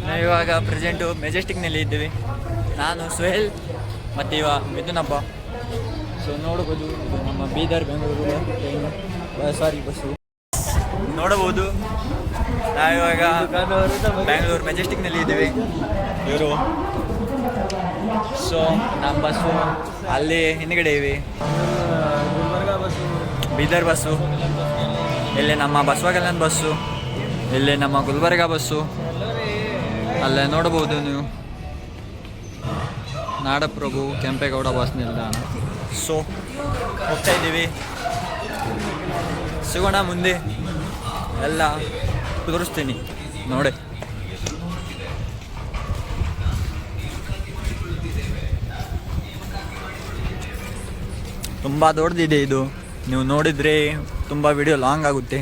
ನಾವು ಇವಾಗ ಪ್ರೆಸೆಂಟು ಮೆಜೆಸ್ಟಿಕ್ನಲ್ಲಿ ಇದ್ದೀವಿ. ನಾನು ಸುಹೇಲ್ ಮತ್ತು ಮಿಥುನಪ್ಪ. ಸೊ ನೋಡ್ಬೋದು ಇದು ನಮ್ಮ ಬೀದರ್ ಬೆಂಗಳೂರು ಟ್ರೈನು ಬಸ್ಸು ನೋಡಬಹುದು. ನಾವಿವಾಗ ಬ್ಯಾಂಗ್ಳೂರು ಮೆಜೆಸ್ಟಿಕ್ನಲ್ಲಿ ಇದ್ದೀವಿ. ಇವರು ಸೊ ನಮ್ಮ ಬಸ್ಸು ಅಲ್ಲಿ ಹಿಂದ್ಗಡೆ ಇವೆ. ಬೀದರ್ ಬಸ್ಸು, ಇಲ್ಲಿ ನಮ್ಮ ಬಸವಕಲ್ಯಾಣ ಬಸ್ಸು, ಇಲ್ಲಿ ನಮ್ಮ ಗುಲ್ಬರ್ಗ ಬಸ್ಸು, ಅಲ್ಲೇ ನೋಡ್ಬೋದು ನೀವು ನಾಡಪ್ರಭು ಕೆಂಪೇಗೌಡ ಬಸ್ ನಿಲ್ದಾಣ. ಸೊ ಹೋಗ್ತಾ ಇದ್ದೀವಿ, ಸಿಗೋಣ ಮುಂದೆ, ಎಲ್ಲ ಕುದುರಿಸ್ತೀನಿ ನೋಡಿ. ತುಂಬ ದೊಡ್ಡದಿದೆ ಇದು, ನೀವು ನೋಡಿದರೆ ತುಂಬ ವಿಡಿಯೋ ಲಾಂಗ್ ಆಗುತ್ತೆ,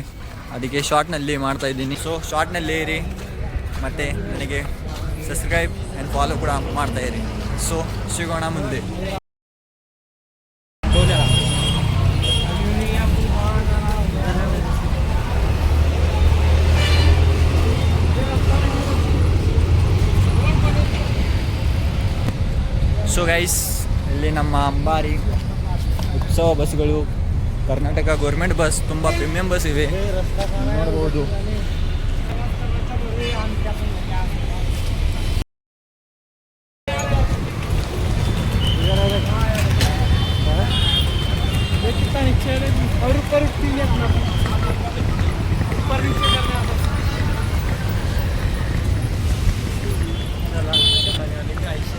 ಅದಕ್ಕೆ ಶಾರ್ಟ್ನಲ್ಲಿ ಮಾಡ್ತಾಯಿದ್ದೀನಿ. ಸೊ ಶಾರ್ಟ್ನಲ್ಲಿ ಇರಿ ಮತ್ತು ನನಗೆ ಸಬ್ಸ್ಕ್ರೈಬ್ ಆ್ಯಂಡ್ ಫಾಲೋ ಕೂಡ ಮಾಡ್ತಾಯಿರಿ. ಸೊ ಸಿಗೋಣ ಮುಂದೆ. ಸೊ ಗೈಸ್, ಇಲ್ಲಿ ನಮ್ಮ ಅಂಬಾರಿ ಉತ್ಸವ ಬಸ್ಗಳು, ಕರ್ನಾಟಕ ಗೌರ್ಮೆಂಟ್ ಬಸ್, ತುಂಬ ಪ್ರೀಮಿಯಂ ಬಸ್ ಇವೆ ನೋಡ್ಬೋದು.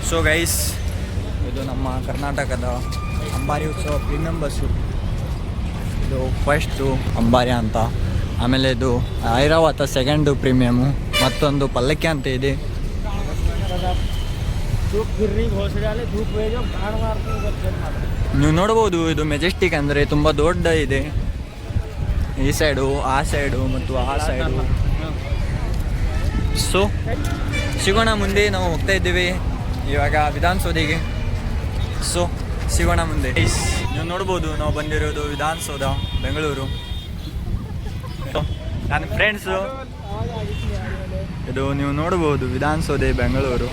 ಸೊ ಗೈಸ್, ಇದು ನಮ್ಮ ಕರ್ನಾಟಕದ ಅಂಬಾರಿ ಉತ್ಸವ ಪ್ರೀಮಿಯಂ ಬಸ್ಸು. ಇದು ಫಸ್ಟು ಅಂಬಾರಿ ಅಂತ, ಆಮೇಲೆ ಇದು ಐರಾವತ ಸೆಕೆಂಡು ಪ್ರೀಮಿಯಮು, ಮತ್ತೊಂದು ಪಲ್ಲಕ್ಕಿ ಅಂತ ಇದೆ. ನೀವು ನೋಡ್ಬೋದು, ಇದು ಮೆಜೆಸ್ಟಿಕ್ ಅಂದರೆ ತುಂಬ ದೊಡ್ಡ ಇದೆ. ಈ ಸೈಡು, ಆ ಸೈಡು ಮತ್ತು ಆ ಸೈಡು. ಸೊ ಸಿಗೋಣ ಮುಂದೆ, ನಾವು ಹೋಗ್ತಾ ಇದ್ದೀವಿ ಇವಾಗ ವಿಧಾನಸೌಧೆಗೆ. ಸೊ ಸಿಗೋಣ ಮುಂದೆ. ನೀವು ನೋಡ್ಬೋದು, ನಾವು ಬಂದಿರೋದು ವಿಧಾನಸೌಧ ಬೆಂಗಳೂರು. ನನ್ನ ಫ್ರೆಂಡ್ಸು, ಇದು ನೀವು ನೋಡ್ಬೋದು ವಿಧಾನಸೌಧ ಬೆಂಗಳೂರು.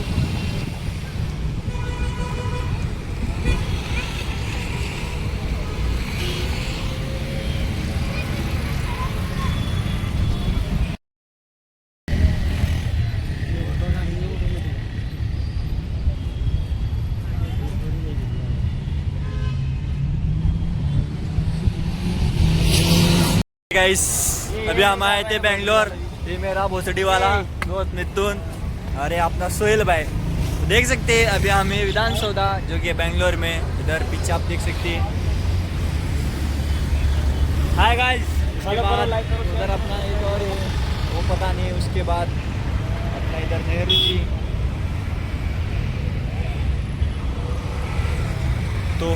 गाइस, अभी हम आए थे बेंगलोर. ये मेरा भोसडी वाला दोस्त मिथुन, अरे अपना सोहेल भाई. देख सकते हैं अभी हमें विधानसौधा जो कि बेंगलोर में, इधर पीछे आप देख सकते हैं. हाय गाइस, उधर अपना एक और वो पता नहीं, उसके बाद अपना इधर नेहरू जी. तो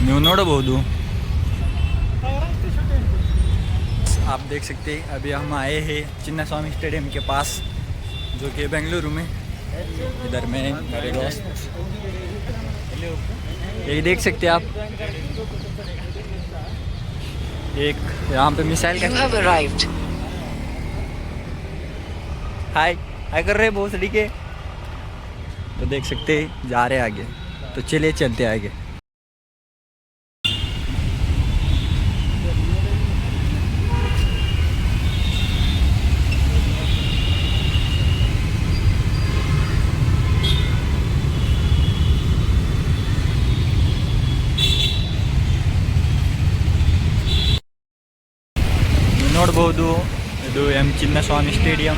ನೀವು ನೋಡಬಹುದು, आप देख सकते हैं अभी हम आए हैं चिन्ना स्वामी स्टेडियम के पास, जो कि बेंगलुरु में. इधर में मेरे दोस्त, ये देख सकते हैं आप, एक यहाँ पे मिसाइल का हाय हाय कर रहे हैं भोसड़ी के. तो देख सकते हैं जा रहे आगे, तो चलिए चलते आगे. ನೋಡ್ಬೋದು ಇದು ಎಂ ಚಿನ್ನಸ್ವಾಮಿ ಸ್ಟೇಡಿಯಂ.